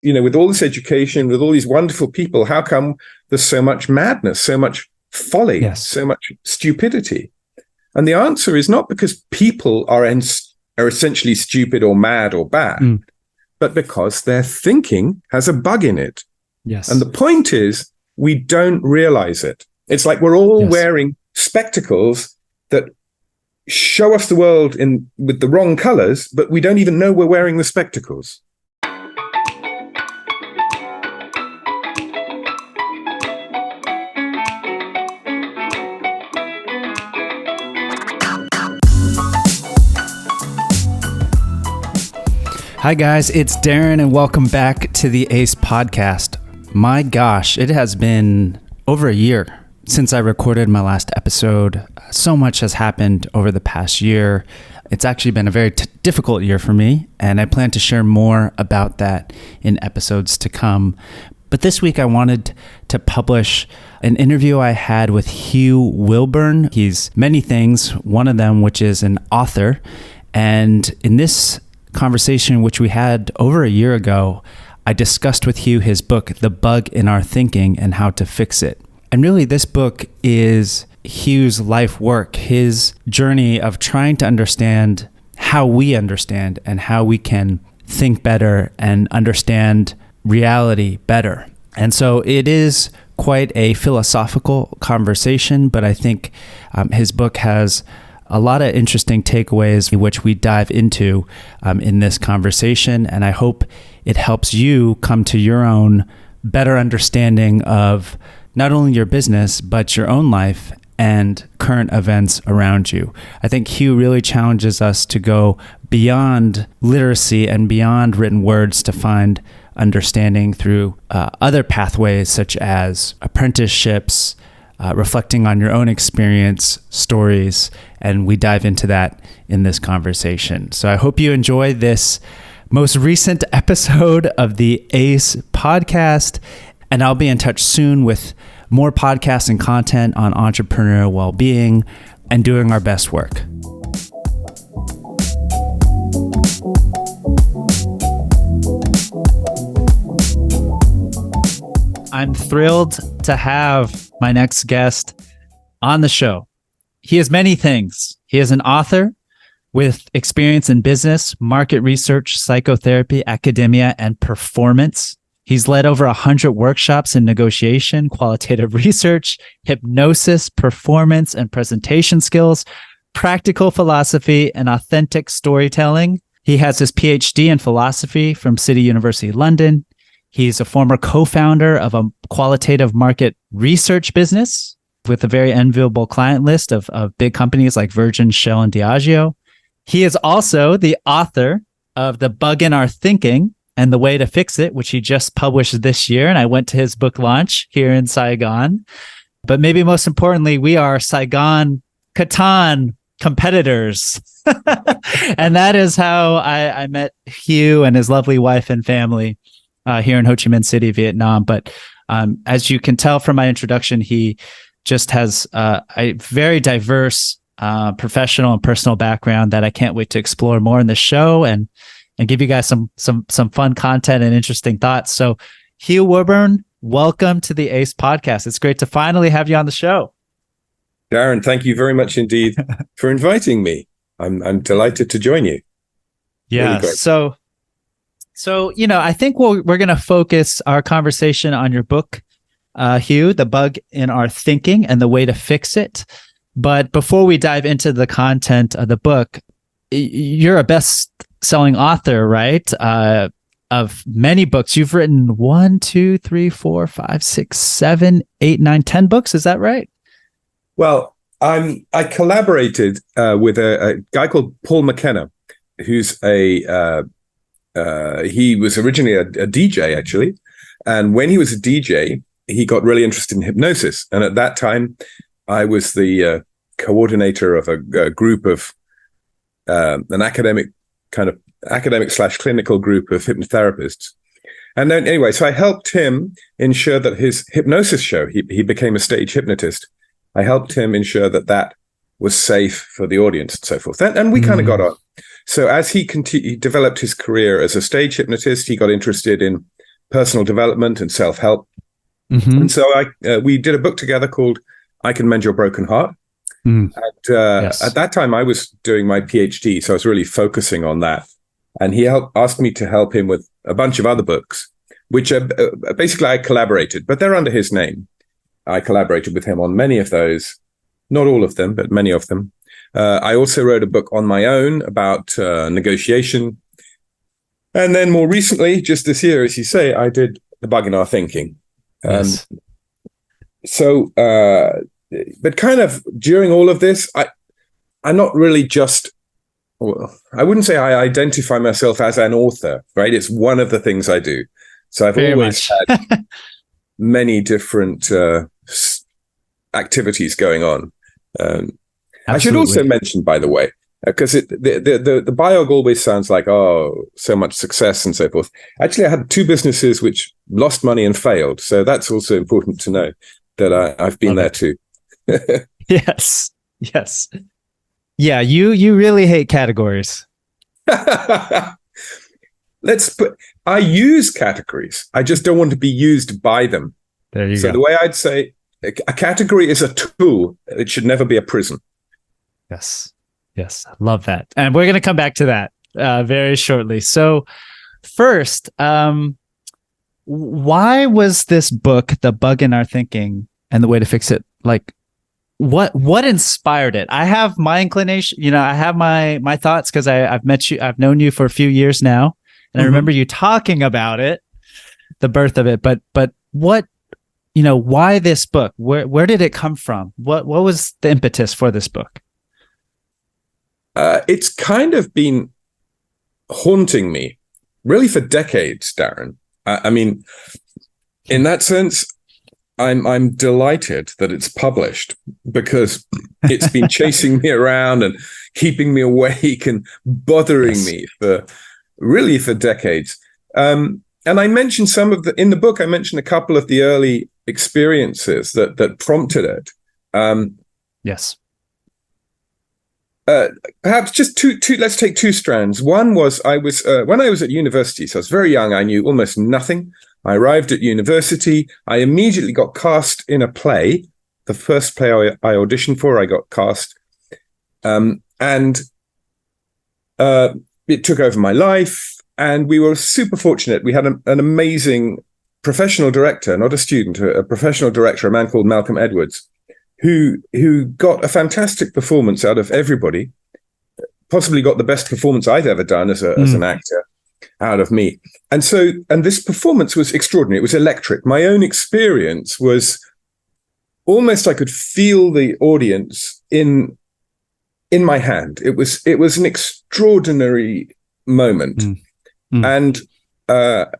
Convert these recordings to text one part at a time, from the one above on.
with all this education, with all these wonderful people, how come there's so much madness, so much folly, so much stupidity? And the answer is not because people are essentially stupid or mad or bad, but because their thinking has a bug in it. Yes. And the point is, we don't realize it. It's like we're all wearing spectacles that show us the world with the wrong colors, but we don't even know we're wearing the spectacles. Hi guys, it's Darren and welcome back to the ACE podcast. My gosh, it has been over a year since I recorded my last episode. So much has happened over the past year. It's actually been a very difficult year for me, and I plan to share more about that in episodes to come. But this week I wanted to publish an interview I had with Hugh Wilbourn. He's many things, one of them which is an author. And in this conversation, which we had over a year ago, I discussed with Hugh his book, The Bug in Our Thinking and How to Fix It. And really, this book is Hugh's life work, his journey of trying to understand how we understand and how we can think better and understand reality better. And so it is quite a philosophical conversation, but I think his book has a lot of interesting takeaways which we dive into in this conversation. And I hope it helps you come to your own better understanding of not only your business, but your own life and current events around you. I think Hugh really challenges us to go beyond literacy and beyond written words to find understanding through other pathways such as apprenticeships, reflecting on your own experience, stories, and we dive into that in this conversation. So I hope you enjoy this most recent episode of the ACE podcast, and I'll be in touch soon with more podcasts and content on entrepreneurial well-being and doing our best work. I'm thrilled to have my next guest on the show. He is many things. He is an author with experience in business, market research, psychotherapy, academia, and performance. He's led over 100 workshops in negotiation, qualitative research, hypnosis, performance, and presentation skills, practical philosophy, and authentic storytelling. He has his PhD in philosophy from City University, London. He's a former co-founder of a qualitative market research business with a very enviable client list of big companies like Virgin, Shell, and Diageo. He is also the author of The Bug in Our Thinking and the Way to Fix It, which he just published this year. And I went to his book launch here in Saigon. But maybe most importantly, we are Saigon Catan competitors. And that is how I met Hugh and his lovely wife and family here in Ho Chi Minh City, Vietnam. But as you can tell from my introduction, he just has a very diverse professional and personal background that I can't wait to explore more in the show and give you guys some fun content and interesting thoughts. So Hugh Wilbourn, welcome to the ACE podcast. It's great to finally have you on the show. Darren, thank you very much indeed for inviting me. I'm delighted to join you. Yeah. Really so I think we're going to focus our conversation on your book, Hugh, The Bug in Our Thinking and the Way to Fix It. But before we dive into the content of the book, you're a best-selling author, right? Of many books. You've written 1, 2, 3, 4, 5, 6, 7, 8, 9, 10 books. Is that right? Well, I collaborated with a guy called Paul McKenna, who's he was originally a DJ, actually. And when he was a DJ, he got really interested in hypnosis. And at that time, I was the coordinator of a group of an academic / clinical group of hypnotherapists. And then anyway, so I helped him ensure that his hypnosis show, he became a stage hypnotist. I helped him ensure that was safe for the audience and so forth. And we kind of got on. So as he developed his career as a stage hypnotist, he got interested in personal development and self-help. Mm-hmm. And so we did a book together called I Can Mend Your Broken Heart. Mm. And Yes. at that time, I was doing my PhD, so I was really focusing on that. And he asked me to help him with a bunch of other books, which basically I collaborated, but they're under his name. I collaborated with him on many of those, not all of them, but many of them. I also wrote a book on my own about negotiation. And then more recently, just this year, as you say, I did The Bug in Our Thinking. Yes. So, but kind of during all of this, I'm not really just, well, I wouldn't say I identify myself as an author, right? It's one of the things I do. So I've Very always much. had many different activities going on. I should also mention, by the way, because the biog always sounds like, oh, so much success and so forth. Actually, I had 2 businesses which lost money and failed. So that's also important to know that I've been there too. Yes. Yes. Yeah. You really hate categories. I use categories. I just don't want to be used by them. There you go. So the way I'd say a category is a tool. It should never be a prison. Yes. Yes. Love that. And we're going to come back to that very shortly. So first, why was this book, The Bug in Our Thinking and the Way to Fix It, like, what inspired it? I have my inclination, I have my thoughts because I've met you, I've known you for a few years now. And I remember you talking about it, the birth of it, but what, why this book? Where did it come from? What was the impetus for this book? It's kind of been haunting me really for decades, Darren. I mean, in that sense, I'm delighted that it's published because it's been chasing me around and keeping me awake and bothering me for decades. And I mentioned in the book, I mentioned a couple of the early experiences that prompted it. Yes. Perhaps just two. Let's take 2 strands. One was when I was at university, so I was very young. I knew almost nothing. I arrived at university. I immediately got cast in a play. The first play I auditioned for, I got cast. And it took over my life. And we were super fortunate. We had an amazing professional director, not a student, a professional director, a man called Malcolm Edwards, who got a fantastic performance out of everybody, possibly got the best performance I've ever done as an actor out of me. And this performance was extraordinary. It was electric. My own experience was almost, I could feel the audience in my hand. It was an extraordinary moment. And that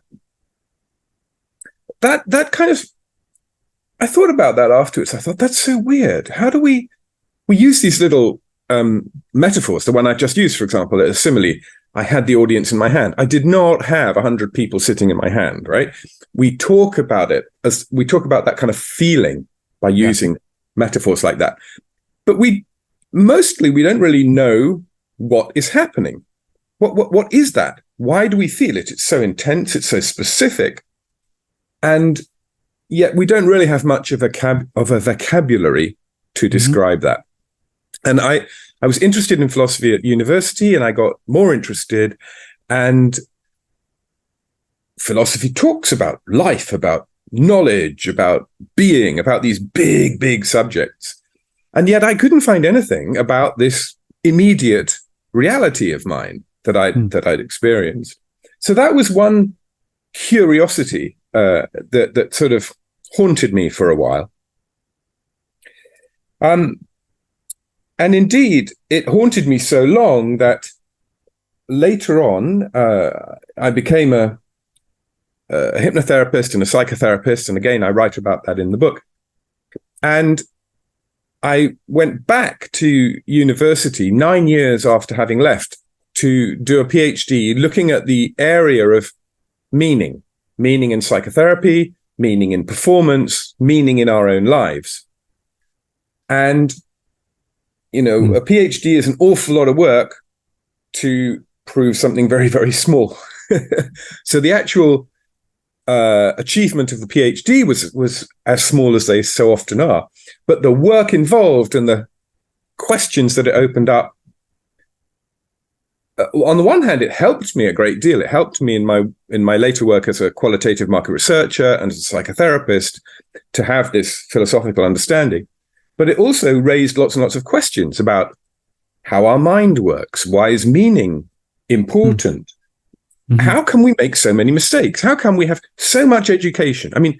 kind of, I thought about that afterwards. I thought, that's so weird. How do we use these little metaphors? The one I just used, for example, a simile. I had the audience in my hand. I did not have 100 people sitting in my hand, right? We talk about that kind of feeling by using metaphors like that. But we don't really know what is happening. What is that? Why do we feel it? It's so intense. It's so specific. And yet we don't really have much of a vocabulary to describe that. And I was interested in philosophy at university, and I got more interested. And philosophy talks about life, about knowledge, about being, about these big, big subjects. And yet I couldn't find anything about this immediate reality of mine that I'd experienced. So that was one curiosity that sort of haunted me for a while. And indeed, it haunted me so long that later on, I became a hypnotherapist and a psychotherapist. And again, I write about that in the book. And I went back to university 9 years after having left to do a PhD looking at the area of meaning in psychotherapy, meaning in performance, meaning in our own lives. And, a PhD is an awful lot of work to prove something very, very small. So the actual achievement of the PhD was as small as they so often are, but the work involved and the questions that it opened up, on the one hand, it helped me a great deal. It helped me in my later work as a qualitative market researcher and as a psychotherapist to have this philosophical understanding. But it also raised lots and lots of questions about how our mind works. Why is meaning important? Mm-hmm. How can we make so many mistakes? How can we have so much education? I mean,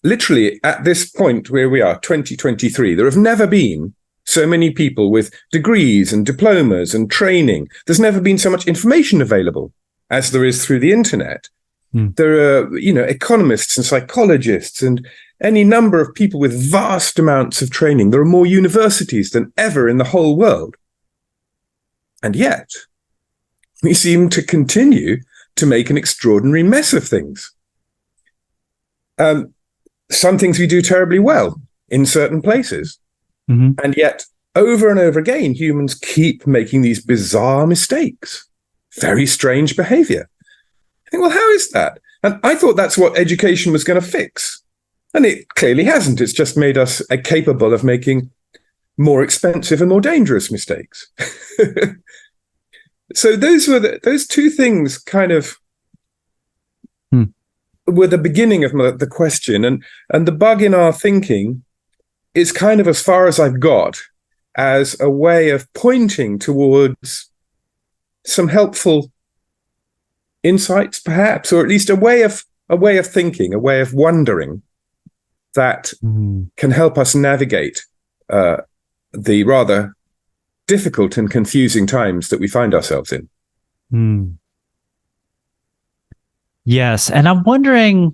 literally at this point where we are, 2023, there have never been so many people with degrees and diplomas and training. There's never been so much information available as there is through the internet. There are, economists and psychologists and any number of people with vast amounts of training. There are more universities than ever in the whole world. And yet, we seem to continue to make an extraordinary mess of things. Some things we do terribly well in certain places. Mm-hmm. And yet, over and over again, humans keep making these bizarre mistakes, very strange behavior. I think, well, how is that? And I thought that's what education was going to fix. And it clearly hasn't. It's just made us capable of making more expensive and more dangerous mistakes. So those two things kind of were the beginning of the question. And the bug in our thinking is kind of as far as I've got as a way of pointing towards some helpful insights, perhaps, or at least a way of thinking, a way of wondering that can help us navigate the rather difficult and confusing times that we find ourselves in. Yes, and I'm wondering,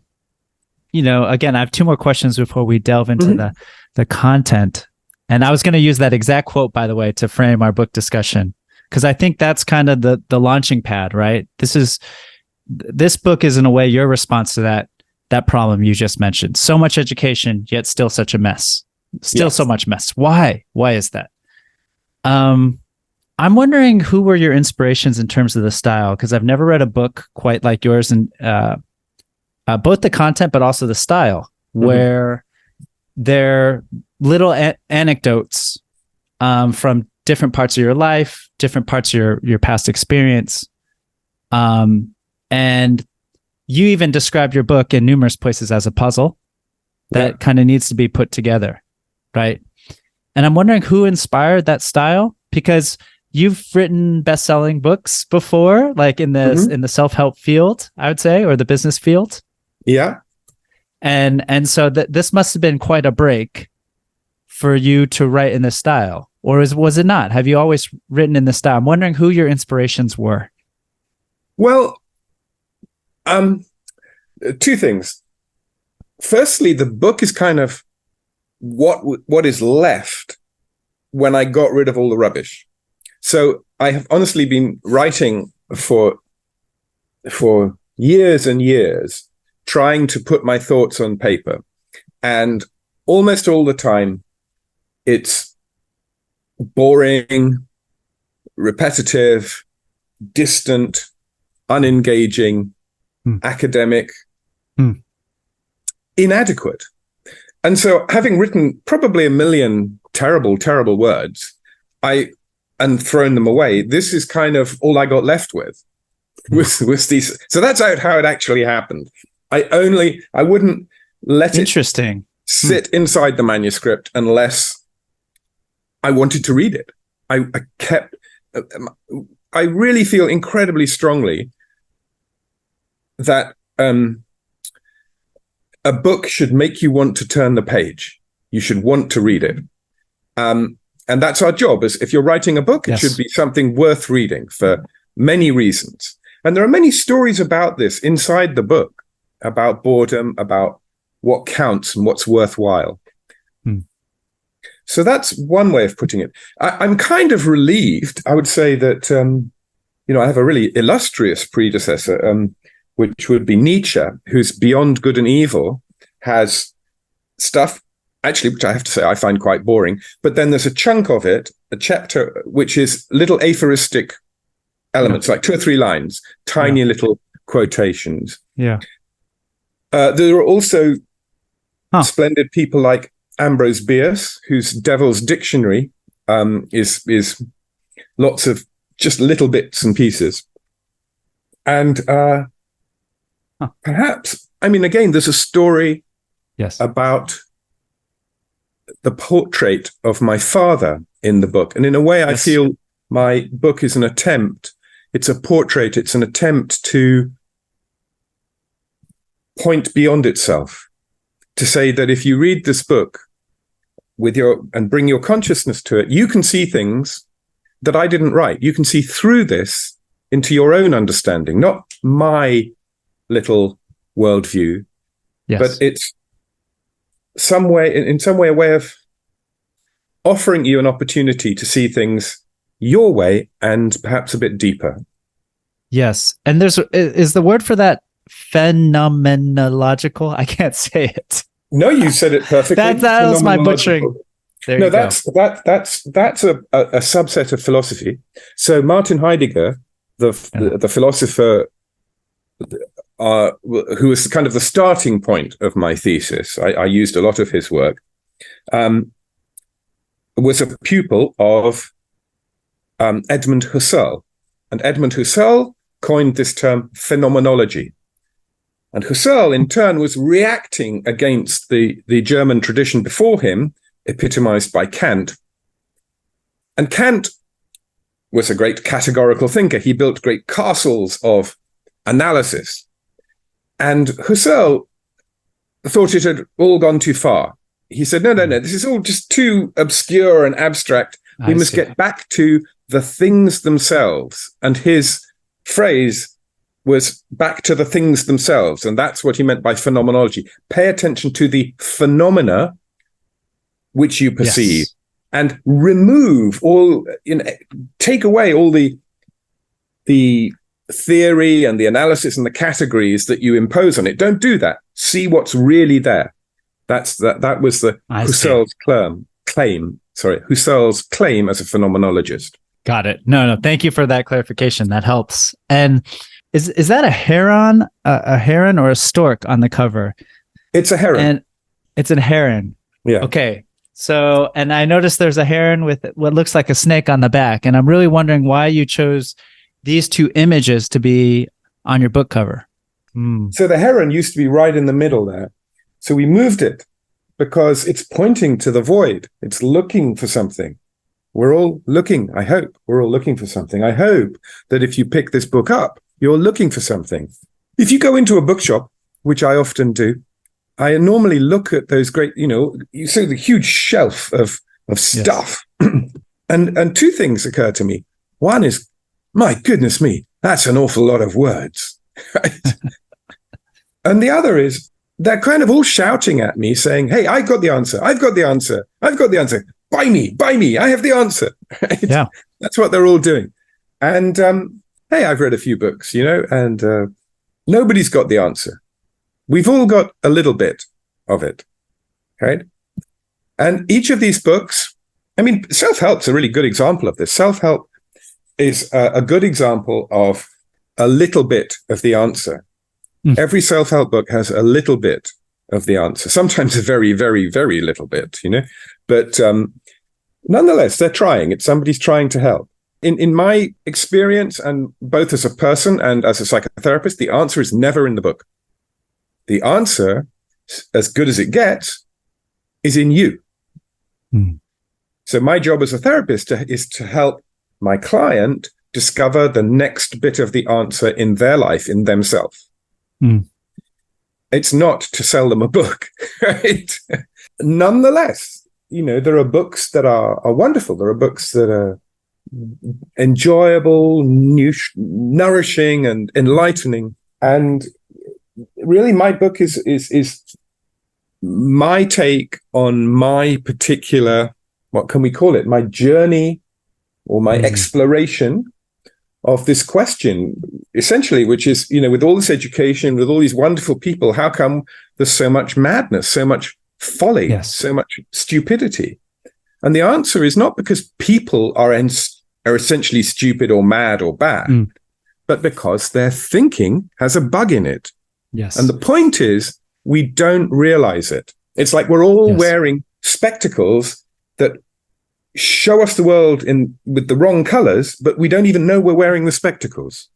again, I have two more questions before we delve into the content. And I was going to use that exact quote, by the way, to frame our book discussion, because I think that's kind of the launching pad, right? This book is in a way your response to that problem you just mentioned. So much education, yet still such a mess. So much mess. Why? Why is that? I'm wondering who were your inspirations in terms of the style, because I've never read a book quite like yours, and both the content but also the style, where they're little anecdotes from different parts of your life, different parts of your past experience. And you even described your book in numerous places as a puzzle that kind of needs to be put together, right? And I'm wondering who inspired that style, because you've written best-selling books before, like in the self-help field, I would say, or the business field. Yeah. And so this must have been quite a break for you to write in this style, or was it not? Have you always written in this style? I'm wondering who your inspirations were. Well, two things. Firstly, the book is kind of what is left when I got rid of all the rubbish. So I have honestly been writing for years and years, trying to put my thoughts on paper. And almost all the time, it's boring, repetitive, distant, unengaging, academic, inadequate. And so, having written probably 1 million terrible, terrible words, and thrown them away, this is kind of all I got left with these. So that's how it actually happened. I wouldn't let it sit inside the manuscript unless I wanted to read it. I really feel incredibly strongly that a book should make you want to turn the page. You should want to read it. And that's our job. If you're writing a book, it should be something worth reading for many reasons. And there are many stories about this inside the book, about boredom, about what counts and what's worthwhile. So that's one way of putting it. I'm kind of relieved. I would say that, I have a really illustrious predecessor, which would be Nietzsche, who's Beyond Good and Evil, has stuff, actually, which I have to say I find quite boring. But then there's a chunk of it, a chapter, which is little aphoristic elements, like 2 or 3 lines, tiny little quotations. Yeah. There are also splendid people like Ambrose Bierce, whose Devil's Dictionary is lots of just little bits and pieces. And perhaps, I mean, again, there's a story about the portrait of my father in the book. And in a way, I feel my book is an attempt. It's a portrait. It's an attempt to point beyond itself, to say that if you read this book and bring your consciousness to it, you can see things that I didn't write. You can see through this into your own understanding, not my little worldview, but it's in some way a way of offering you an opportunity to see things your way and perhaps a bit deeper. Yes. And is the word for that phenomenological? I can't say it. No, you said it perfectly. that was my butchering. That's a subset of philosophy. So Martin Heidegger, the philosopher who was kind of the starting point of my thesis, I used a lot of his work, was a pupil of Edmund Husserl. And Edmund Husserl coined this term phenomenology. And Husserl, in turn, was reacting against the German tradition before him, epitomized by Kant. And Kant was a great categorical thinker. He built great castles of analysis. And Husserl thought it had all gone too far. He said, no, this is all just too obscure and abstract. We must get back to the things themselves. And his phrase was back to the things themselves. And that's what he meant by phenomenology. Pay attention to the phenomena which you perceive and remove all, take away all the theory and the analysis and the categories that you impose on it. Don't do that. See what's really there. That was the Husserl's claim. Husserl's claim as a phenomenologist. Got it. No. Thank you for that clarification. That helps. And is that a heron or a stork on the cover? It's a heron. And it's a heron. Yeah. Okay. So, and I noticed there's a heron with what looks like a snake on the back, and I'm really wondering why you chose these two images to be on your book cover. So the heron used to be right in the middle there. So we moved it because it's pointing to the void. It's looking for something. We're all looking, I hope. We're all looking for something. I hope that if you pick this book up, you're looking for something. If you go into a bookshop, which I often do, I normally look at those great, you see the huge shelf of stuff. And two things occur to me. One is, my goodness me, that's an awful lot of words. Right? And the other is, they're kind of all shouting at me saying, hey, I got the answer. I've got the answer. I've got the answer. Buy me. I have the answer. Right? Yeah. That's what they're all doing. And hey, I've read a few books, and nobody's got the answer. We've all got a little bit of it, right? And each of these books, I mean, self-help's a really good example of this. Self-help is a good example of a little bit of the answer. Every self-help book has a little bit of the answer, sometimes a very, very, very little bit, but nonetheless, they're trying. Somebody's trying to help. In my experience, and both as a person and as a psychotherapist, the answer is never in the book. The answer, as good as it gets, is in you. So my job as a therapist is to help my client discover the next bit of the answer in their life, in themselves. It's not to sell them a book, right? Nonetheless, there are books that are wonderful. There are books that are enjoyable, nourishing, and enlightening. And really, my book is my take on my particular, what can we call it? My journey or my exploration of this question, essentially, which is, with all this education, with all these wonderful people, how come there's so much madness, so much folly, so much stupidity? And the answer is not because people are essentially stupid or mad or bad, but because their thinking has a bug in it. Yes. And the point is we don't realize it. It's like we're all Yes. wearing spectacles that show us the world with the wrong colors, but we don't even know we're wearing the spectacles.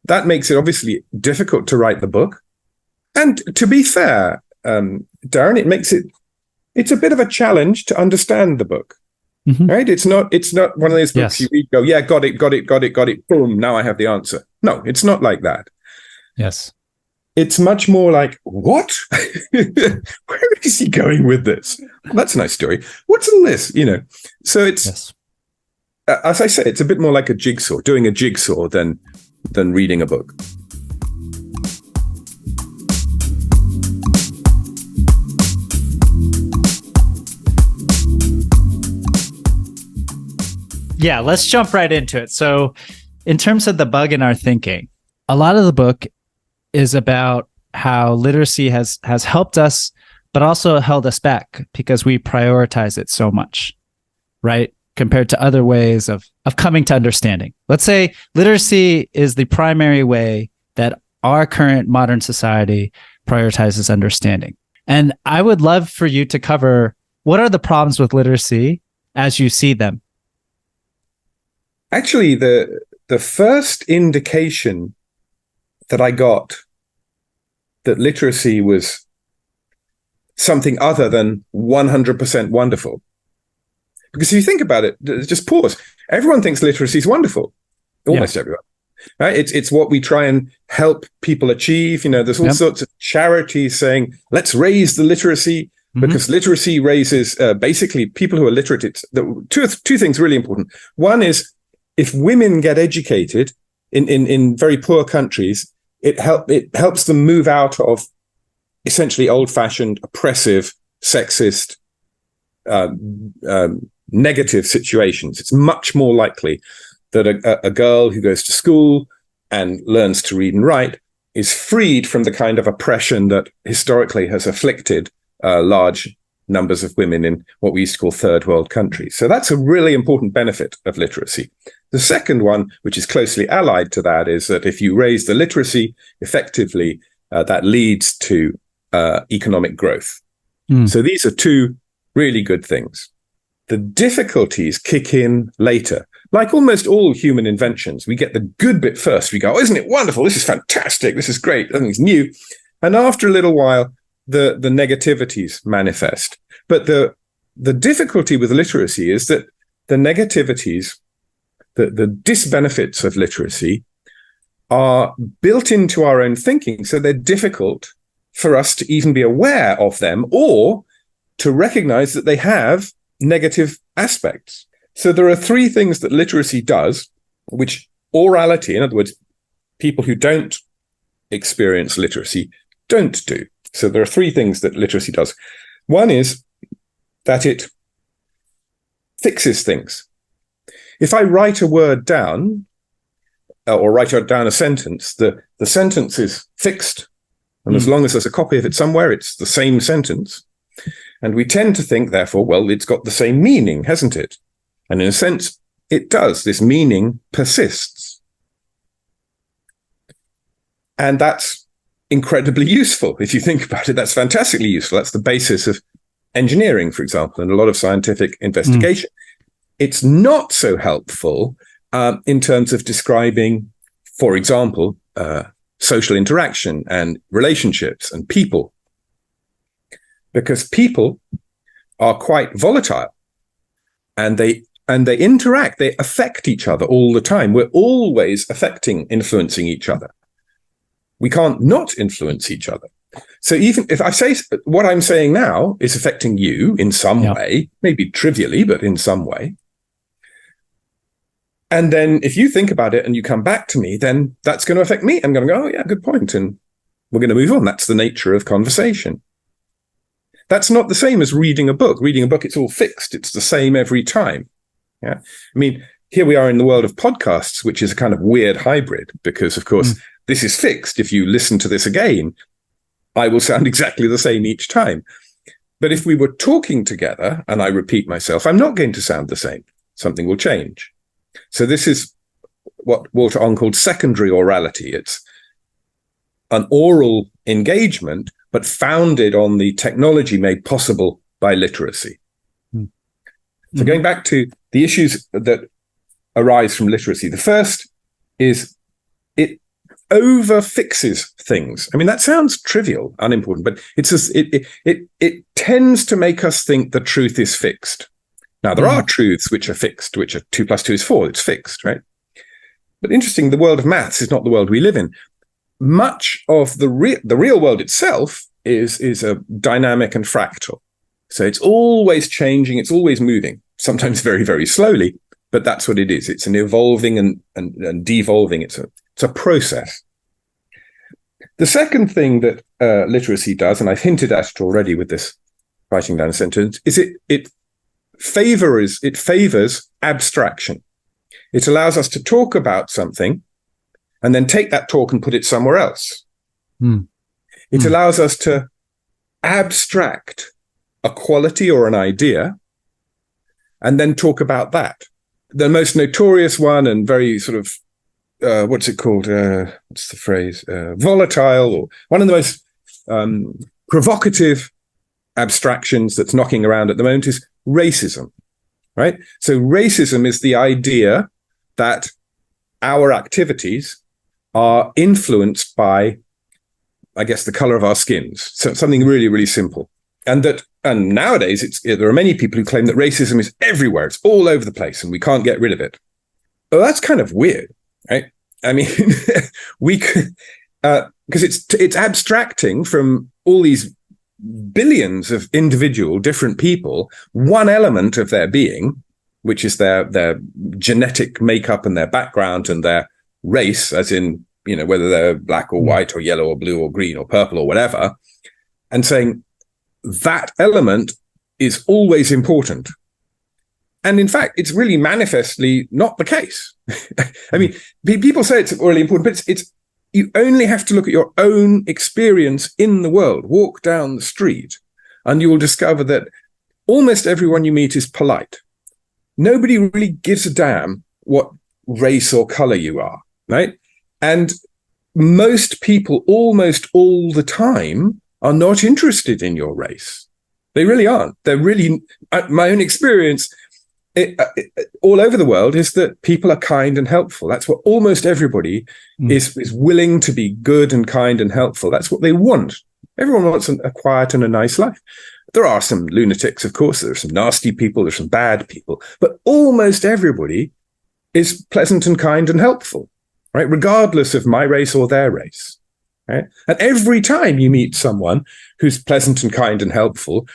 That makes it obviously difficult to write the book. And to be fair, Darren, it's a bit of a challenge to understand the book. Mm-hmm. Right? It's not one of those books you read, go, yeah, got it, boom, now I have the answer. No, it's not like that. Yes. It's much more like, what? Where is he going with this? Well, that's a nice story. What's in this? So it's, as I say, it's a bit more like doing a jigsaw than reading a book. Yeah, let's jump right into it. So in terms of the bug in our thinking, a lot of the book is about how literacy has helped us, but also held us back because we prioritize it so much, right? Compared to other ways of coming to understanding. Let's say literacy is the primary way that our current modern society prioritizes understanding. And I would love for you to cover what are the problems with literacy as you see them. Actually, the first indication that I got that literacy was something other than 100% wonderful. Because if you think about it, just pause. Everyone thinks literacy is wonderful. Almost everyone. Right? It's what we try and help people achieve. There's all sorts of charities saying, let's raise the literacy, because literacy raises basically people who are literate. It's two things really important. One is, if women get educated in very poor countries, it helps them move out of essentially old-fashioned, oppressive, sexist, negative situations. It's much more likely that a girl who goes to school and learns to read and write is freed from the kind of oppression that historically has afflicted large numbers of women in what we used to call third world countries. So that's a really important benefit of literacy. The second one, which is closely allied to that, is that if you raise the literacy effectively, that leads to economic growth. So these are two really good things. The difficulties kick in later. Like almost all human inventions, we get the good bit first. We go, oh, isn't it wonderful? This is fantastic. This is great. Everything's new. And after a little while, the negativities manifest. But the difficulty with literacy is that the negativities, the disbenefits of literacy are built into our own thinking. So they're difficult for us to even be aware of them or to recognize that they have negative aspects. So there are three things that literacy does, which orality, in other words, people who don't experience literacy, don't do. So there are three things that literacy does. One is that it fixes things. If I write a word down or write down a sentence, the sentence is fixed. And as long as there's a copy of it somewhere, it's the same sentence. And we tend to think, therefore, well, it's got the same meaning, hasn't it? And in a sense, it does. This meaning persists. And that's incredibly useful. If you think about it, that's fantastically useful. That's the basis of engineering, for example, and a lot of scientific investigation. It's not so helpful in terms of describing, for example, social interaction and relationships and people. Because people are quite volatile and they interact, they affect each other all the time. We're always influencing each other. We can't not influence each other. So even if I say what I'm saying now is affecting you in some way, maybe trivially, but in some way. And then if you think about it and you come back to me, then that's going to affect me. I'm going to go, oh yeah, good point. And we're going to move on. That's the nature of conversation. That's not the same as reading a book. Reading a book, it's all fixed. It's the same every time. Yeah. I mean, here we are in the world of podcasts, which is a kind of weird hybrid because, of course, this is fixed. If you listen to this again, I will sound exactly the same each time. But if we were talking together and I repeat myself, I'm not going to sound the same. Something will change. So this is what Walter Ong called secondary orality. It's an oral engagement, but founded on the technology made possible by literacy. So going back to the issues that arise from literacy, the first is it over-fixes things. I mean, that sounds trivial, unimportant, but it's just, it tends to make us think the truth is fixed. Now, there are truths which are fixed, which are 2 + 2 is 4. It's fixed, right? But interesting, the world of maths is not the world we live in. Much of the real world itself is a dynamic and fractal. So it's always changing, it's always moving, sometimes very, very slowly, but that's what it is. It's an evolving and devolving. It's a process. The second thing that literacy does, and I've hinted at it already with this writing down a sentence, is it favors abstraction. It allows us to talk about something and then take that talk and put it somewhere else. It allows us to abstract a quality or an idea and then talk about that. The most notorious one and very sort of, what's it called? What's the phrase? Volatile, or one of the most provocative abstractions that's knocking around at the moment is racism, right? So racism is the idea that our activities are influenced by, I guess, the color of our skins. So something really, really simple. And nowadays, there are many people who claim that racism is everywhere. It's all over the place and we can't get rid of it. Well, that's kind of weird, right? I mean, we could, because it's abstracting from all these billions of individual different people, one element of their being, which is their genetic makeup and their background and their race, as in, whether they're black or white or yellow or blue or green or purple or whatever, and saying that element is always important. And in fact, it's really manifestly not the case. I mean, people say it's really important, but it's you only have to look at your own experience in the world. Walk down the street and you will discover that almost everyone you meet is polite. Nobody really gives a damn what race or color you are, right? And most people almost all the time are not interested in your race. They really aren't. They're really, my own experience all over the world is that people are kind and helpful. That's what almost everybody is willing to be good and kind and helpful. That's what they want. Everyone wants a quiet and a nice life. There are some lunatics, of course. There's some nasty people. There's some bad people. But almost everybody is pleasant and kind and helpful, right? Regardless of my race or their race, right? And every time you meet someone who's pleasant and kind and helpful,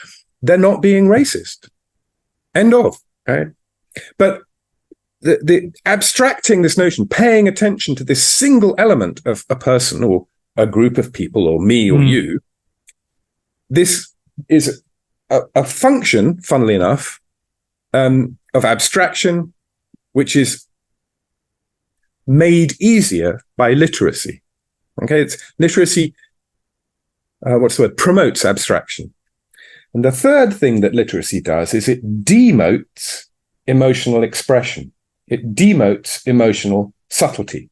they're not being racist. End of. Right? But the abstracting this notion, paying attention to this single element of a person or a group of people or me or you, this is a function, funnily enough, of abstraction, which is made easier by literacy. Okay, it's literacy, promotes abstraction. And the third thing that literacy does is it demotes emotional expression. It demotes emotional subtlety.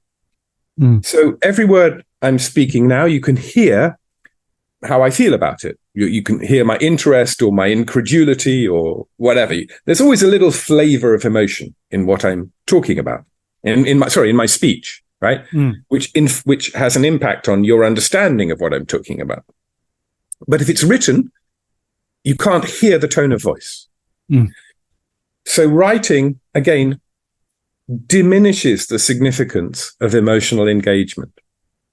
So every word I'm speaking now, you can hear how I feel about it. You can hear my interest or my incredulity or whatever. There's always a little flavor of emotion in what I'm talking about, in my speech, right? Which has an impact on your understanding of what I'm talking about. But if it's written, you can't hear the tone of voice. So writing, again, diminishes the significance of emotional engagement.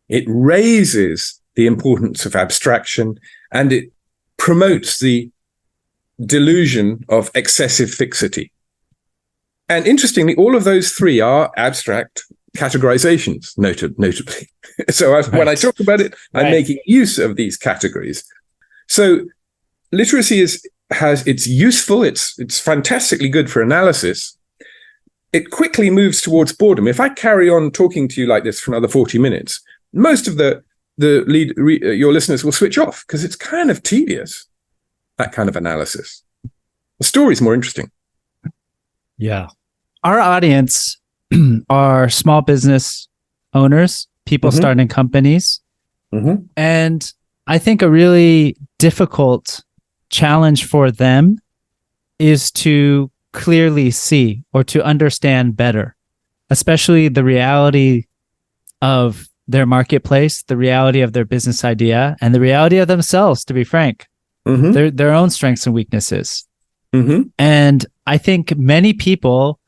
It raises the importance of abstraction and it promotes the delusion of excessive fixity. And interestingly, all of those three are abstract categorizations, notably. So when I talk about it, I'm making use of these categories. So literacy it's useful, it's fantastically good for analysis. It quickly moves towards boredom. If I carry on talking to you like this for another 40 minutes, most of your listeners will switch off because it's kind of tedious, that kind of analysis. The story's more interesting. Yeah. Our audience are small business owners, people starting companies. Mm-hmm. And I think a really difficult challenge for them is to clearly see or to understand better, especially the reality of their marketplace, the reality of their business idea, and the reality of themselves, to be frank, their own strengths and weaknesses. And I think many people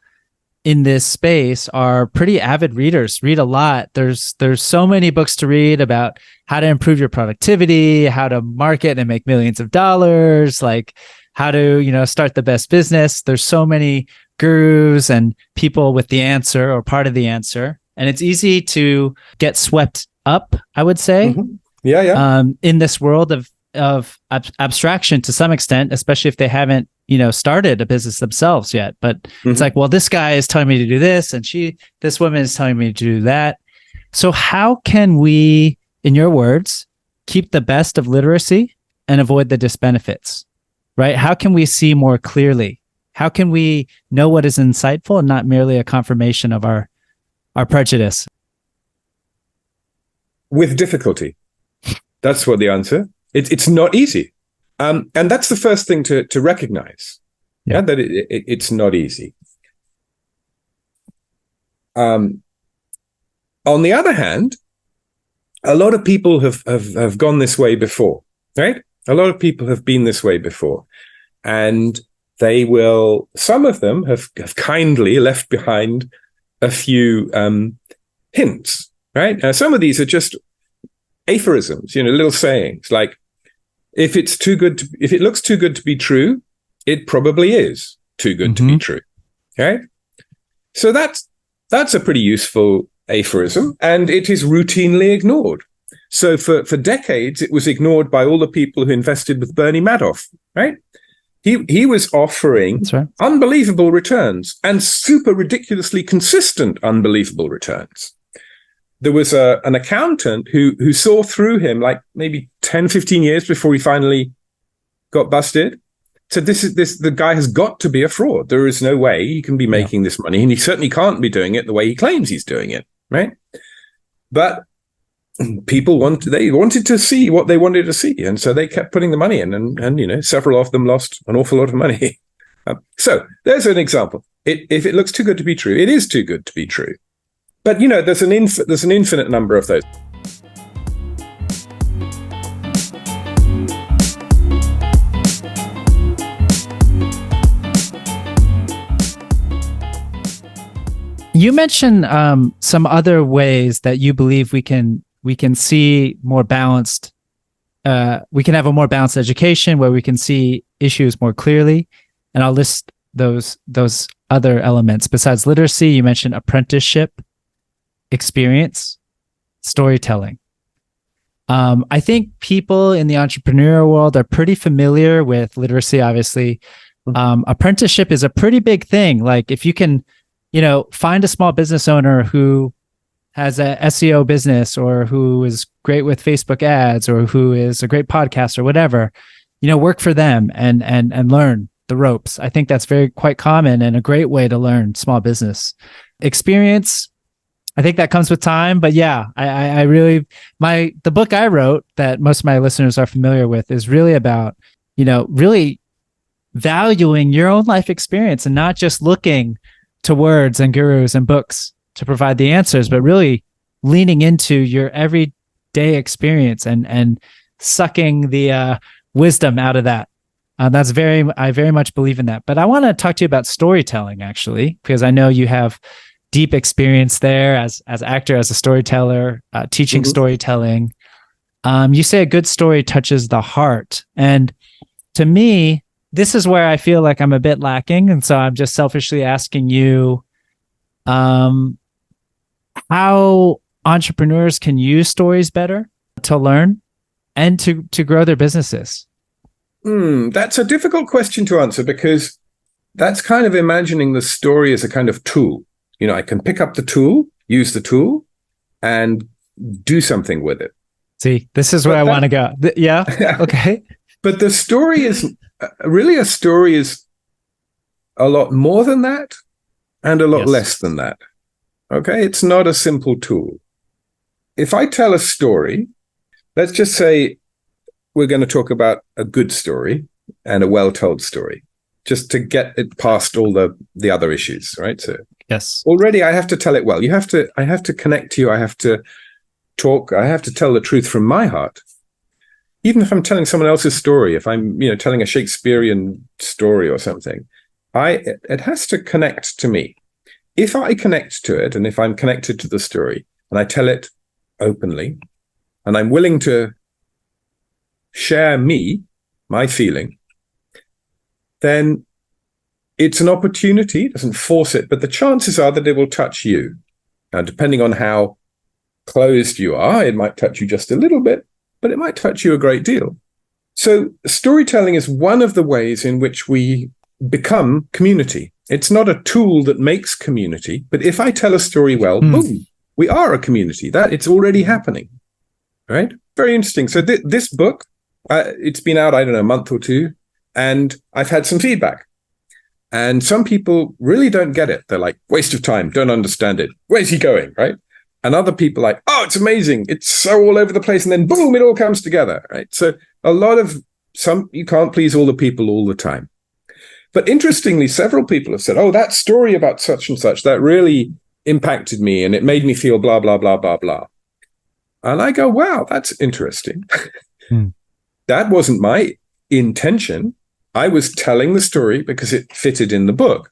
in this space are pretty avid readers, read a lot. There's so many books to read about how to improve your productivity, how to market and make millions of dollars, like how to, start the best business. There's so many gurus and people with the answer or part of the answer. And it's easy to get swept up, I would say, in this world of abstraction to some extent, especially if they haven't, started a business themselves yet. But it's like, well, this guy is telling me to do this, and this woman is telling me to do that. So how can we, in your words, keep the best of literacy and avoid the disbenefits, right? How can we see more clearly? How can we know what is insightful and not merely a confirmation of our prejudice? With difficulty. That's what the answer. It's not easy. And that's the first thing to recognize, that it's not easy. On the other hand, a lot of people have gone this way before, right? A lot of people have been this way before. And some of them have kindly left behind a few hints, right? Some of these are just aphorisms, little sayings like, if it looks too good to be true, it probably is too good to be true. Okay. So that's a pretty useful aphorism, and it is routinely ignored. So for decades, it was ignored by all the people who invested with Bernie Madoff, right? He was offering unbelievable returns and super ridiculously consistent unbelievable returns. There was an accountant who saw through him like maybe 10, 15 years before he finally got busted. So the guy has got to be a fraud. There is no way he can be making this money, and he certainly can't be doing it the way he claims he's doing it, right? But people wanted to see what they wanted to see, and so they kept putting the money in, and several of them lost an awful lot of money. So there's an example. If it looks too good to be true, it is too good to be true. But there's an infinite number of those. You mentioned some other ways that you believe we can see more balanced. We can have a more balanced education where we can see issues more clearly, and I'll list those other elements. Besides literacy, you mentioned apprenticeship, experience, storytelling. I think people in the entrepreneurial world are pretty familiar with literacy, obviously. Apprenticeship is a pretty big thing. Like if you can, find a small business owner who has a SEO business, or who is great with Facebook ads, or who is a great podcast or whatever, work for them and learn the ropes. I think that's quite common and a great way to learn small business. Experience, I think that comes with time, but yeah, I really, the book I wrote that most of my listeners are familiar with is really about, really valuing your own life experience and not just looking to words and gurus and books to provide the answers, but really leaning into your everyday experience and sucking the wisdom out of that. I very much believe in that. But I want to talk to you about storytelling, actually, because I know you have deep experience there as actor, as a storyteller, teaching storytelling. You say a good story touches the heart. And to me, this is where I feel like I'm a bit lacking. And so I'm just selfishly asking you how entrepreneurs can use stories better to learn and to grow their businesses. That's a difficult question to answer, because that's kind of imagining the story as a kind of tool. I can pick up the tool, use the tool, and do something with it. See, this is where I want to go. Yeah. Okay. But the story is really, a story is a lot more than that and a lot less than that. Okay. It's not a simple tool. If I tell a story, let's just say we're going to talk about a good story and a well-told story, just to get it past all the other issues, right? So yes, already I have to tell it well. I have to connect to you. I have to talk. I have to tell the truth from my heart. Even if I'm telling someone else's story, if I'm, telling a Shakespearean story or something, it has to connect to me. If I connect to it, and if I'm connected to the story, and I tell it openly, and I'm willing to share my feeling, then it's an opportunity. It doesn't force it, but the chances are that it will touch you. Now, depending on how closed you are, it might touch you just a little bit, but it might touch you a great deal. So storytelling is one of the ways in which we become community. It's not a tool that makes community, but if I tell a story well, boom, we are a community. That it's already happening, right? Very interesting. So this book, it's been out, I don't know, a month or two, and I've had some feedback. And some people really don't get it. They're like, waste of time, don't understand it. Where's he going, right? And other people like, oh, it's amazing. It's so all over the place. And then boom, it all comes together, right? So you can't please all the people all the time. But interestingly, several people have said, oh, that story about such and such, that really impacted me and it made me feel blah, blah, blah, blah, blah. And I go, wow, that's interesting. That wasn't my intention. I was telling the story because it fitted in the book.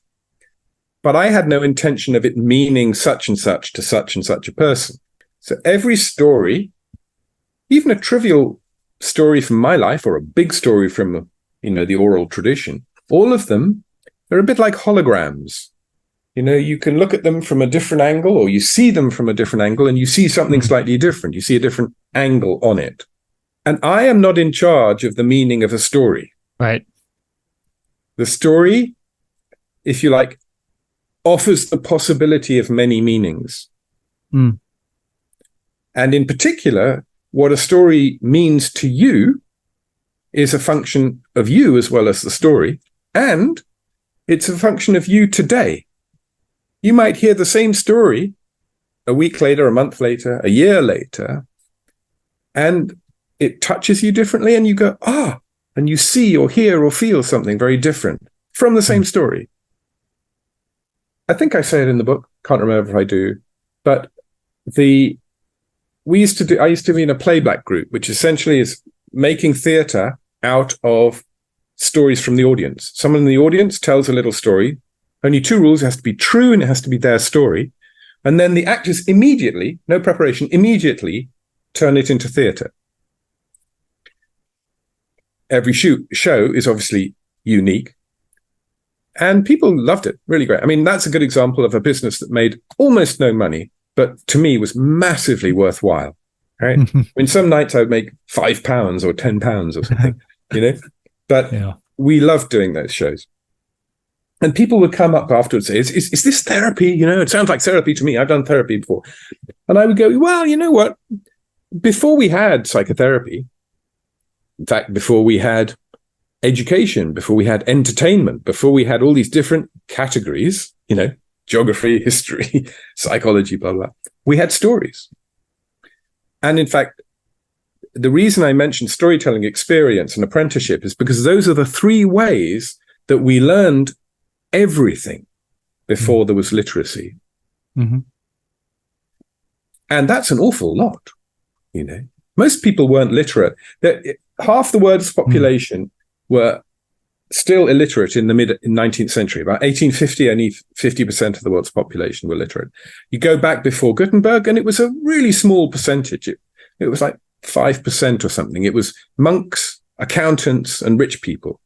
But I had no intention of it meaning such and such to such and such a person. So every story, even a trivial story from my life or a big story from, the oral tradition, all of them are a bit like holograms. You can look at them from a different angle, or you see them from a different angle and you see something slightly different. You see a different angle on it. And I am not in charge of the meaning of a story. Right. The story, if you like, offers the possibility of many meanings. And in particular, what a story means to you is a function of you as well as the story. And it's a function of you today. You might hear the same story a week later, a month later, a year later, and it touches you differently, and you go, and you see or hear or feel something very different from the same story. I think I say it in the book, can't remember if I do, but I used to be in a playback group, which essentially is making theatre out of stories from the audience. Someone in the audience tells a little story. Only two rules: it has to be true and it has to be their story. And then the actors immediately, no preparation, immediately turn it into theatre. Every show is obviously unique. And people loved it. Really great. I mean, that's a good example of a business that made almost no money, but to me was massively worthwhile. Right? I mean, some nights I would make £5 or £10 or something, But we loved doing those shows. And people would come up afterwards and say, is this therapy? It sounds like therapy to me. I've done therapy before. And I would go, well, you know what? Before we had psychotherapy, in fact, before we had education, before we had entertainment, before we had all these different categories, geography, history, psychology, blah, blah, we had stories. And in fact, the reason I mentioned storytelling experience and apprenticeship is because those are the three ways that we learned everything before there was literacy. And that's an awful lot, Most people weren't literate. Half the world's population were still illiterate in the mid-19th century. About 1850, only 50% of the world's population were literate. You go back before Gutenberg, and it was a really small percentage. It was like 5% or something. It was monks, accountants, and rich people.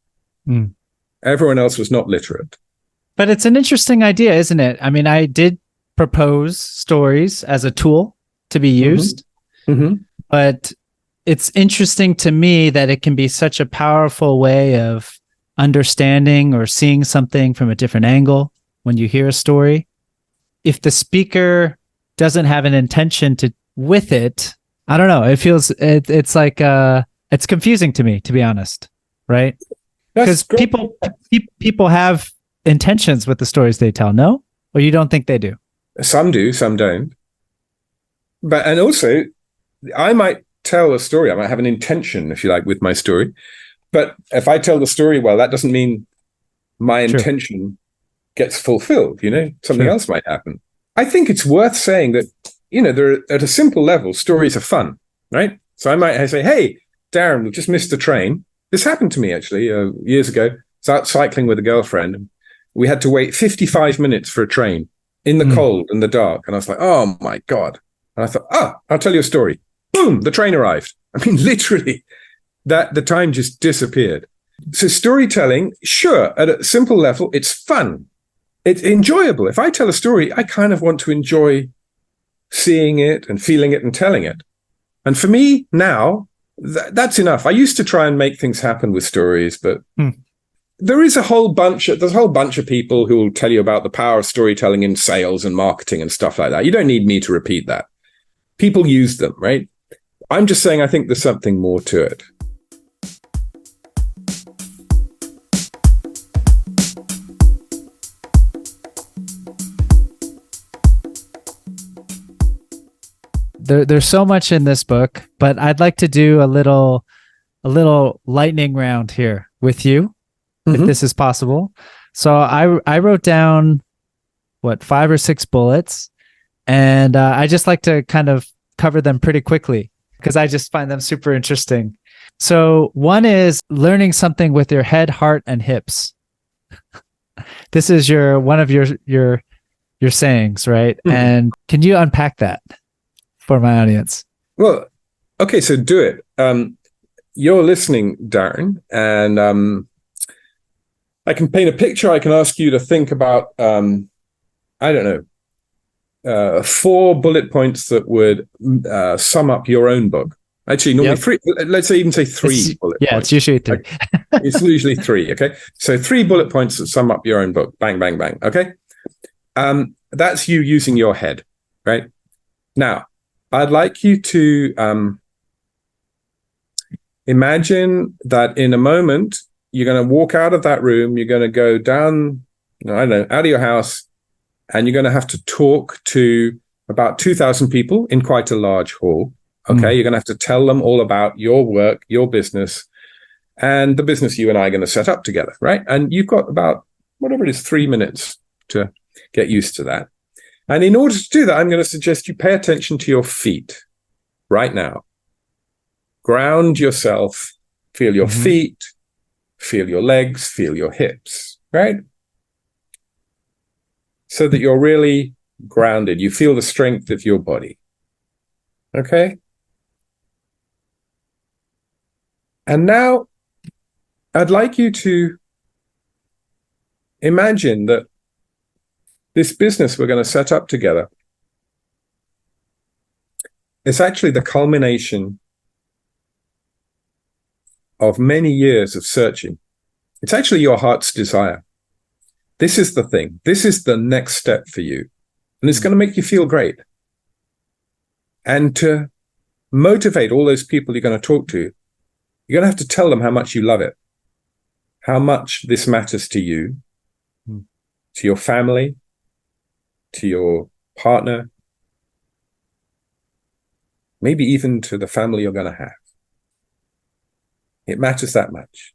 Everyone else was not literate. But it's an interesting idea, isn't it? I mean, I did propose stories as a tool to be used, but it's interesting to me that it can be such a powerful way of understanding or seeing something from a different angle when you hear a story. If the speaker doesn't have an intention with it, I don't know. It feels it's like it's confusing to me, to be honest, right? Because people have intentions with the stories they tell, no? Or you don't think they do? Some do, some don't. And also, I might tell a story. I might have an intention, if you like, with my story. But if I tell the story well, that doesn't mean my intention gets fulfilled. Something else might happen. I think it's worth saying that, at a simple level, stories are fun, right? So I might say, hey, Darren, we just missed the train. This happened to me, actually, years ago. I was out cycling with a girlfriend. We had to wait 55 minutes for a train in the cold and the dark. And I was like, oh, my God. And I thought, I'll tell you a story. Boom, the train arrived. I mean, literally, the time just disappeared. So storytelling, sure, at a simple level, it's fun. It's enjoyable. If I tell a story, I kind of want to enjoy seeing it and feeling it and telling it. And for me now, that's enough. I used to try and make things happen with stories, but there's a whole bunch of people who will tell you about the power of storytelling in sales and marketing and stuff like that. You don't need me to repeat that. People use them, right? I'm just saying I think there's something more to it. There's so much in this book, but I'd like to do a little lightning round here with you, if this is possible. So I wrote down 5 or 6 bullets, and I just like to kind of cover them pretty quickly because I just find them super interesting. So one is learning something with your head, heart, and hips. This is one of your sayings, right? And can you unpack that for my audience? Well, okay, so do it. You're listening, Darren, and I can paint a picture. I can ask you to think about, 4 bullet points that would sum up your own book. Actually, normally 3. Let's say even say 3 bullet points. Yeah, it's usually 3. It's usually 3. Okay, so 3 bullet points that sum up your own book. Bang, bang, bang. Okay, that's you using your head, right? Now, I'd like you to imagine that in a moment, you're going to walk out of that room, you're going to go down, out of your house, and you're going to have to talk to about 2,000 people in quite a large hall. Okay, you're going to have to tell them all about your work, your business, and the business you and I are going to set up together, right? And you've got about, 3 minutes to get used to that. And in order to do that, I'm going to suggest you pay attention to your feet right now. Ground yourself, feel your feet, feel your legs, feel your hips, right? So that you're really grounded. You feel the strength of your body. Okay? And now I'd like you to imagine that this business we're going to set up together is actually the culmination of many years of searching. It's actually your heart's desire. This is the thing. This is the next step for you. And it's going to make you feel great. And to motivate all those people you're going to talk to, you're going to have to tell them how much you love it, how much this matters to you, to your family, to your partner, maybe even to the family you're going to have. It matters that much.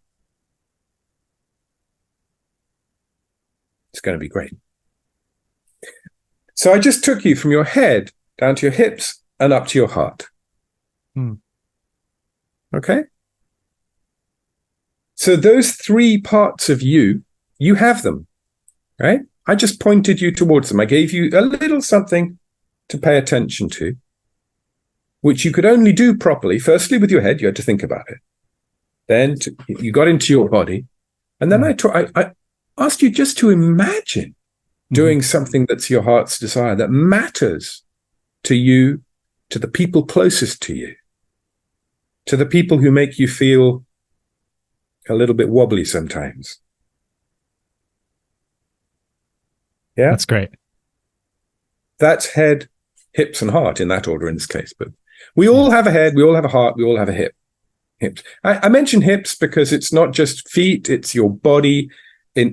It's going to be great. So I just took you from your head down to your hips and up to your heart. Okay? So those 3 parts of you, you have them, right? I just pointed you towards them. I gave you a little something to pay attention to, which you could only do properly. Firstly, with your head, you had to think about it. Then you got into your body. And then I asked you just to imagine doing something that's your heart's desire, that matters to you, to the people closest to you, to the people who make you feel a little bit wobbly sometimes. Yeah, that's great. That's head, hips, and heart in that order in this case. But we all have a head, we all have a heart, we all have a hip. Hips. I mention hips because it's not just feet; it's your body.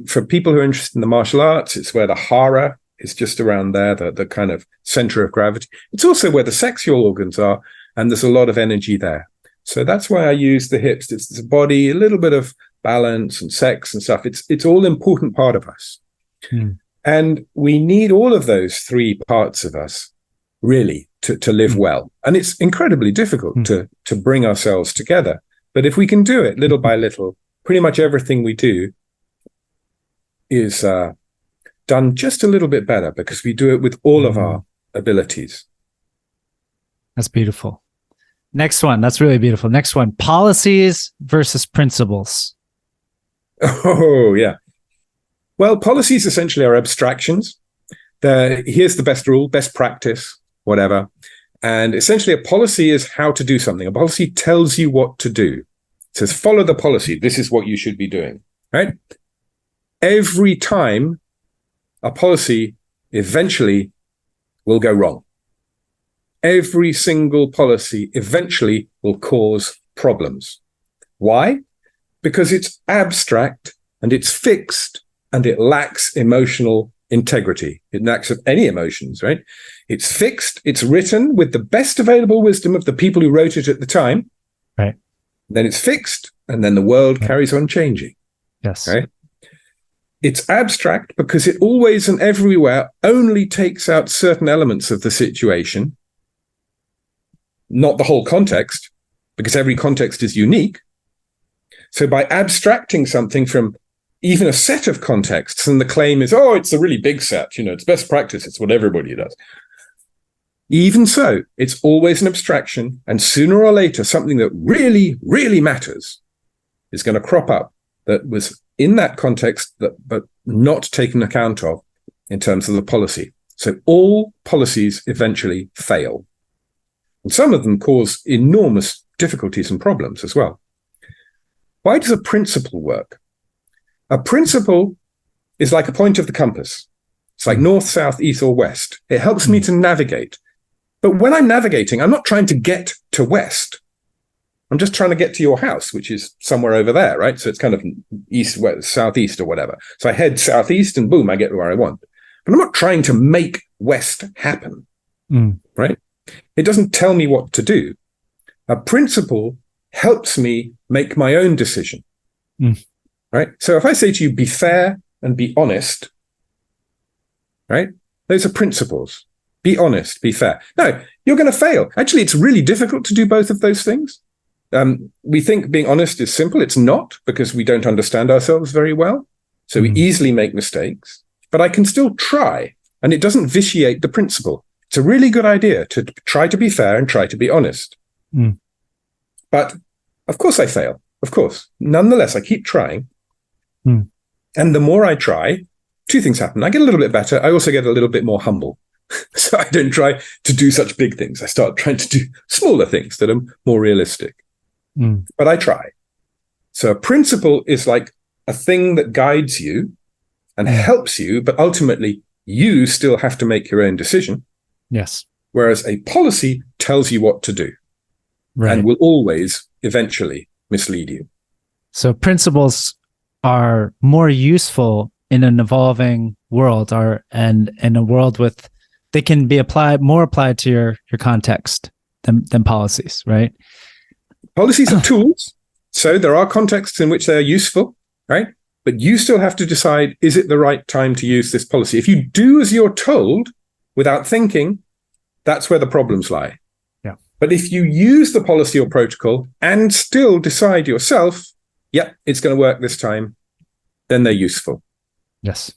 For people who are interested in the martial arts, it's where the hara is just around there, the kind of center of gravity. It's also where the sexual organs are, and there's a lot of energy there. So that's why I use the hips. It's the body, a little bit of balance and sex and stuff. It's all important part of us. And we need all of those three parts of us really to live well. And it's incredibly difficult to bring ourselves together. But if we can do it little by little, pretty much everything we do is done just a little bit better because we do it with all of our abilities. That's beautiful. Next one. That's really beautiful. Next one. Policies versus principles. Oh, yeah. Well, policies essentially are abstractions. Here's the best rule, best practice, whatever. And essentially a policy is how to do something. A policy tells you what to do. It says, follow the policy. This is what you should be doing, right? Every time a policy eventually will go wrong. Every single policy eventually will cause problems. Why? Because it's abstract and it's fixed and it lacks emotional integrity. It lacks any emotions, right? It's fixed. It's written with the best available wisdom of the people who wrote it at the time. Right. Then it's fixed, and then the world carries on changing. Yes. Right? It's abstract because it always and everywhere only takes out certain elements of the situation, not the whole context, because every context is unique. So by abstracting something from even a set of contexts, and the claim is, oh, it's a really big set, it's best practice, it's what everybody does. Even so, it's always an abstraction, and sooner or later, something that really, really matters is going to crop up that was in that context, but not taken account of in terms of the policy. So all policies eventually fail. And some of them cause enormous difficulties and problems as well. Why does a principle work? A principle is like a point of the compass. It's like north, south, east, or west. It helps me to navigate. But when I'm navigating, I'm not trying to get to west. I'm just trying to get to your house, which is somewhere over there, right? So it's kind of east, west, southeast, or whatever. So I head southeast and boom, I get where I want. But I'm not trying to make west happen, right? It doesn't tell me what to do. A principle helps me make my own decision, right? So if I say to you, be fair and be honest, right? Those are principles. Be honest, be fair. No, you're going to fail. Actually, it's really difficult to do both of those things. We think being honest is simple. It's not, because we don't understand ourselves very well. So we easily make mistakes, but I can still try, and it doesn't vitiate the principle. It's a really good idea to try to be fair and try to be honest. But of course I fail, of course. Nonetheless, I keep trying. And the more I try, two things happen. I get a little bit better. I also get a little bit more humble. So I don't try to do such big things. I start trying to do smaller things that are more realistic. But I try. So a principle is like a thing that guides you and helps you, but ultimately you still have to make your own decision. Yes. Whereas a policy tells you what to do, and will always eventually mislead you. So principles are more useful in an evolving world, and in a world with, they can be more applied to your context than policies, right? Policies are tools. So there are contexts in which they are useful, right? But you still have to decide, is it the right time to use this policy? If you do as you're told without thinking, that's where the problems lie. Yeah. But if you use the policy or protocol and still decide yourself, it's going to work this time, then they're useful. Yes.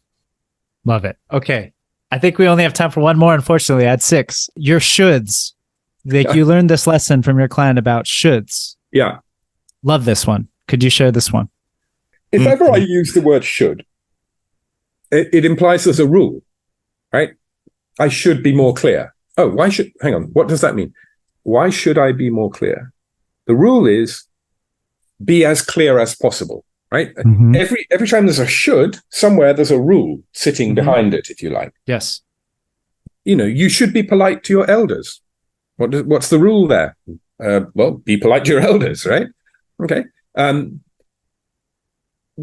Love it. Okay. I think we only have time for one more, unfortunately. I had 6. Your shoulds. You learned this lesson from your client about shoulds. Yeah. Love this one. Could you share this one? If ever I use the word should, it implies there's a rule, right? I should be more clear. Oh, hang on. What does that mean? Why should I be more clear? The rule is be as clear as possible, right? Every time there's a should, somewhere there's a rule sitting behind it, if you like. Yes. You should be polite to your elders. What's the rule there? Well, be polite to your elders, right? Okay.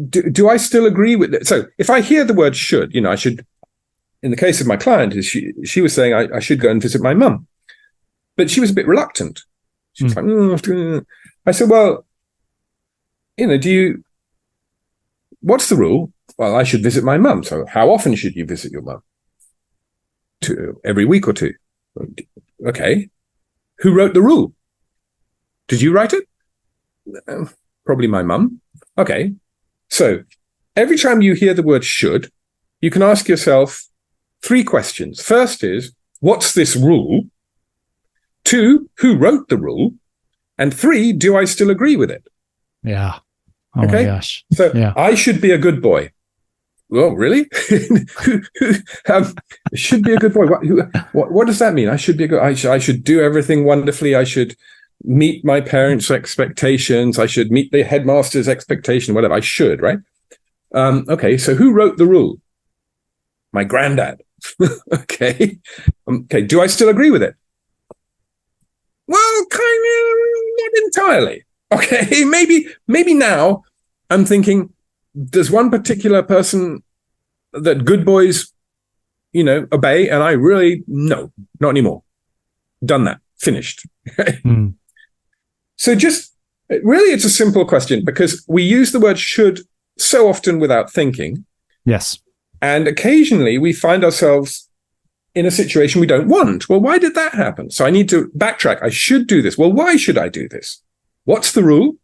Do I still agree with it? So if I hear the word should, I should, in the case of my client, she was saying I should go and visit my mum, but she was a bit reluctant. She's like, I said, well, what's the rule? Well, I should visit my mum. So how often should you visit your mum? Every week or two. Okay. Who wrote the rule? Did you write it? Probably my mum. Okay. So every time you hear the word should, you can ask yourself 3 questions. First is, what's this rule? 2, who wrote the rule? And 3, do I still agree with it? Yeah. Oh okay? My gosh. So yeah. I should be a good boy. Oh, really? Should be a good boy. What does that mean? I should be a good. I should do everything wonderfully. I should meet my parents' expectations. I should meet the headmaster's expectation. Whatever. I should, right? Okay. So who wrote the rule? My granddad. Okay. Okay. Do I still agree with it? Well, kind of, not entirely. Okay. Maybe now I'm thinking, there's one particular person that good boys, obey, and I really, no, not anymore. Done that. Finished. So it's a simple question, because we use the word should so often without thinking. Yes. And occasionally we find ourselves in a situation we don't want. Well, why did that happen? So I need to backtrack. I should do this. Well, why should I do this? What's the rule?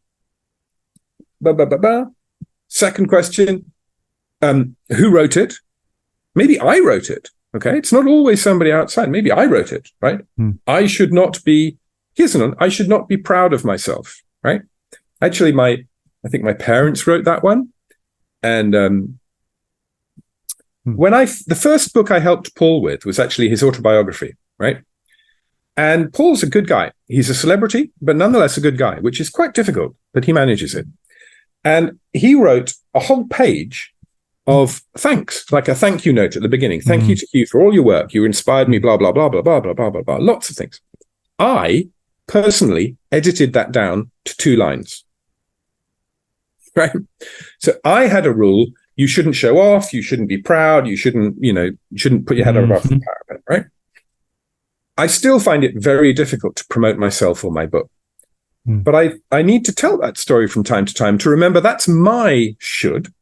Second question, who wrote it? Maybe I wrote it, okay? It's not always somebody outside. Maybe I wrote it, right? I should not be, I should not be proud of myself, right? Actually, I think my parents wrote that one. And the first book I helped Paul with was actually his autobiography, right? And Paul's a good guy. He's a celebrity, but nonetheless a good guy, which is quite difficult, but he manages it. And he wrote a whole page of thanks, like a thank you note at the beginning. Thank you to Hugh for all your work. You inspired me, blah, blah, blah, blah, blah, blah, blah, blah, blah. Lots of things. I personally edited that down to 2 lines. Right? So I had a rule. You shouldn't show off. You shouldn't be proud. You shouldn't put your head above the parapet, right? I still find it very difficult to promote myself or my book. But I need to tell that story from time to time to remember that's my should,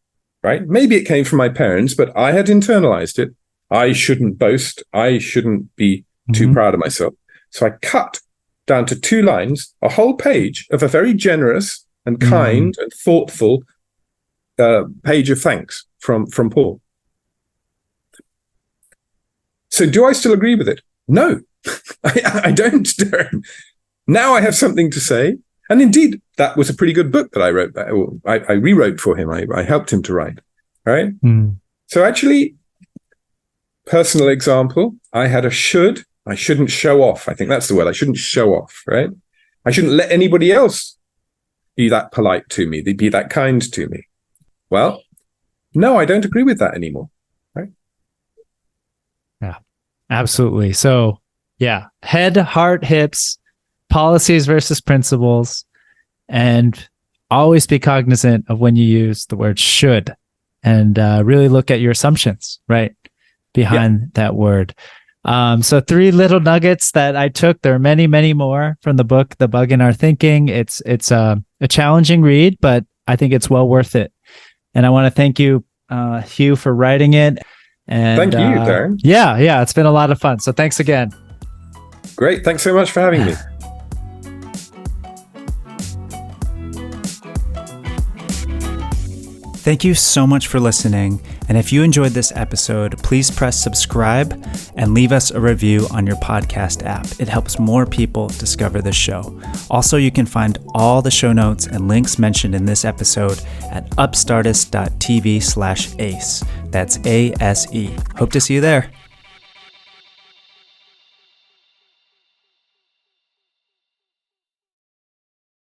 right? Maybe it came from my parents, but I had internalized it. I shouldn't boast. I shouldn't be too proud of myself. So I cut down to 2 lines, a whole page of a very generous and kind and thoughtful page of thanks from Paul. So do I still agree with it? No, I don't, Darren. Now I have something to say. And indeed, that was a pretty good book that I wrote. I rewrote for him. I helped him to write. Right? So actually, personal example, I had a should. I shouldn't show off. I think that's the word. I shouldn't show off, right? I shouldn't let anybody else be that polite to me. They'd be that kind to me. Well, no, I don't agree with that anymore. Right? Yeah, absolutely. So yeah, head, heart, hips, policies versus principles, and always be cognizant of when you use the word should, and really look at your assumptions, right, behind that word. So 3 little nuggets that I took. There are many, many more from the book, The Bug in Our Thinking. It's a challenging read, but I think it's well worth it. And I want to thank you, Hugh, for writing it. And thank you, Darren. Yeah, it's been a lot of fun. So thanks again. Great. Thanks so much for having me. Thank you so much for listening. And if you enjoyed this episode, please press subscribe and leave us a review on your podcast app. It helps more people discover the show. Also, you can find all the show notes and links mentioned in this episode at upstartist.tv/ACE. That's ASE. Hope to see you there.